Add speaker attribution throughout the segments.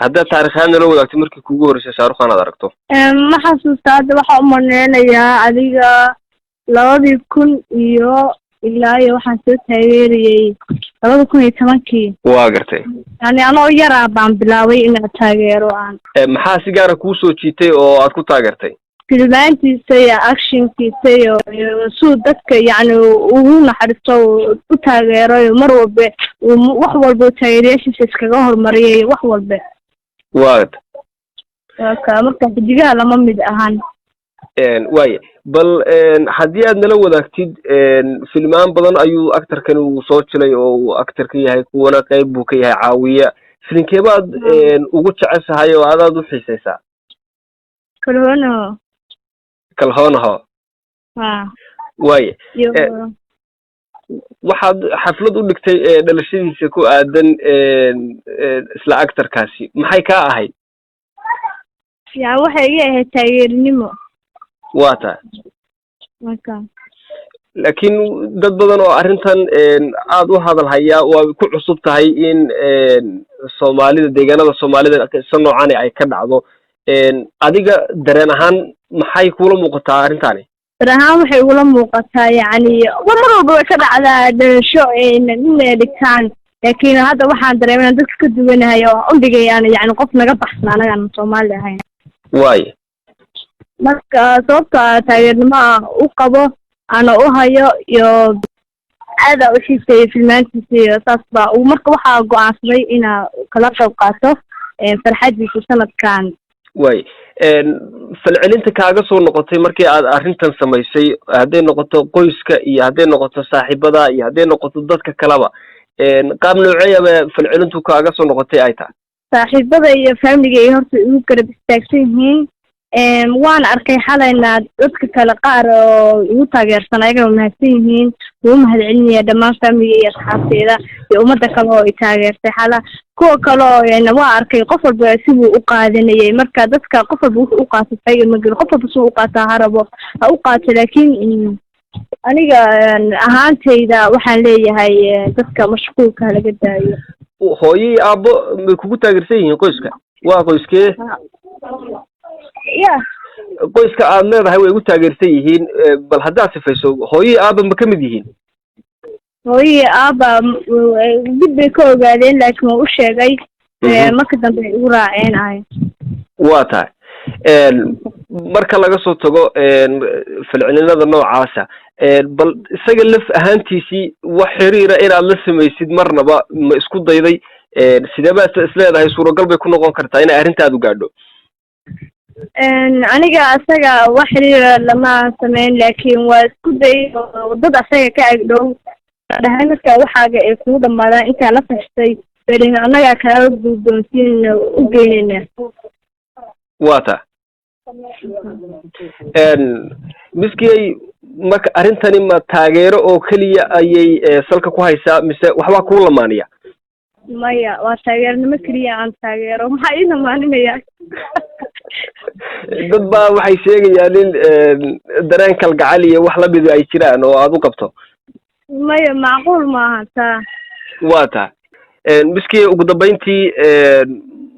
Speaker 1: هذا تاريخنا لو وقت مركي كوجور شارخ أنا دركته
Speaker 2: ما xasuustaa hadda waxaa u maleynayaa adiga 2000 iyo ilaa iyo waxaan soo taageerayay 2010kii
Speaker 1: waa gartay
Speaker 2: yani anoo yaraa baan bilaabay inaan taageero aan
Speaker 1: maxaa si gaar ah kuu soo jiitay oo aad ku taageertay
Speaker 2: filmaantiisa iyo actionkiisa iyo suu dadka yani ugu naxariisto u taageero mar walba wax walba taageerayaashiisa iskaga hormariyay wax walba
Speaker 1: waad
Speaker 2: marka xidigaha lama mid ahan
Speaker 1: waaye bal haddii aad nala wadaagtid filmaan badan ayuu actorkan uu soo jilay oo uu actor ka yahay kuwana qayb buu ka yahay caawiya filinkeebaad ugu jeceshahay oo aadaad u xiisaysaa kalhoonaho waaye waxaad xaflad u dhigtay dhalashadiisa ku aadan isla actorkaasi maxay kaa ahayd
Speaker 2: yani waxay iga ahayd taageernimo
Speaker 1: waa tahay laakiin dad badan oo arrintan aad u hadal hayaa waa ku cusub tahay in soomaalida deegaanada soomaalida isa noocani ay ka dhacdo adiga dareen ahaan maxay kula muuqataa arrintani
Speaker 2: dareen ahaan waxay ugula muuqataa yani mar walba way ka dhacdaa dhalasho inay dhigtaan laakiin hadda waxaan dareemaa dadka ka duwanahay oo u dhigayaan yani qof naga baxsan anagaan Soomaali ahayn
Speaker 1: waaye
Speaker 2: marka sababta taageernimo u qabo ana u hayo iyo aada u xiisay filmaantiisa iyo saas baa marka waxaa go'aansaday inaa kala qayb qaato farxadiisa sanadkan
Speaker 1: waaye falcelinta kaaga soo noqotay markii aad arrintan samaysay hadday noqoto qoyska iyo hadday noqoto saaxiibada iyo hadday noqoto dadka kaleba qaab nooceeyaba falcelintu kaaga soo noqotay ay tahay
Speaker 2: saaxiibada iyo family ay horta ugu garab istaagsan yihiin waan arkay xalayna dadka kale qaar oo igu taageersan ayaga mahadsan yihiin wuu mahadcelinaya dhammaan family iyo asxaabteeda iyo ummadda kale oo i taageertay xala kuwa kale oo waa arkay qof walba siduu u qaadanayay marka dadka qof walba wuxuu u qaatay magal qof walba suu u qaataa harabo ha u qaatay laakiin aniga ahaantayda waxaan leeyahay dadka mashquulka laga daayo
Speaker 1: hooyay aabbo ma kugu taageersan yihiin qoyska waa qoyskee qoyska aad leedahay way ugu taageersan yihiin bal haddaad sifayso hooyay aabba ma ka mid yihiin
Speaker 2: hooyay aabba dib bay ka ogaadeen laakiin waa u sheegay marka dambe ay ugu raaceen ahay
Speaker 1: waa tahay marka laga soo tago falcelinada noocaasa bal isaga laf ahaantiisii wax xiriira inaad la samaysid marnaba ma isku dayday sidee baad isleedahay suuragal bay ku noqon kartaa inay arrintaadu gaadho
Speaker 2: aniga asaga wax xiriira lama sameyn laakiin waa isku day dad asaga ka agdhow dhahay marka waxaaga ay kugu dhamaadaan intaa la fahstay beri annagaa kaaga guddoonsiinayna u geynayna
Speaker 1: waa ta miskiyay marka arrintani ma taageero oo keliya ayay salka ku haysaa mise waxbaa kuu lamaaniya
Speaker 2: maya waa taageernimo keliya aan taageero maxaa ii lamaaninaya
Speaker 1: dad baa waxay sheegayaan in dareen kalgacal iyo wax lamida ay jiraan oo aad u qabto
Speaker 2: maya macquul maaha taa
Speaker 1: waa ta miskii ugu dambeyntii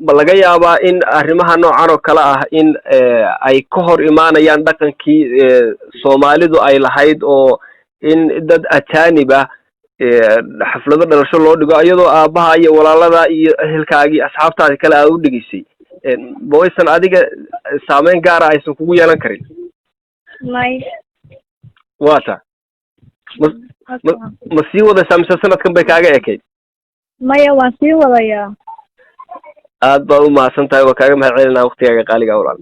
Speaker 1: ma laga yaabaa in arrimaha noocan oo kale ah in ay ka hor imaanayaan dhaqankii soomaalidu ay lahayd oo in dad ajaanib ah xaflado dhalasho loo dhigo iyadoo aabbaha iyo walaalada iyo ehelkaagii asxaabtaadi kale aad u dhigaysay bawaysan adiga saameyn gaara aysan kugu yeelan karin
Speaker 2: may
Speaker 1: waa ta ma sii wadaysaa mise sanadkan bay kaaga ekayd
Speaker 2: maya waan sii wadayaa
Speaker 1: aad baad u mahadsan tahay waa kaaga mahad celinaa waktigaaga qaaliga walaal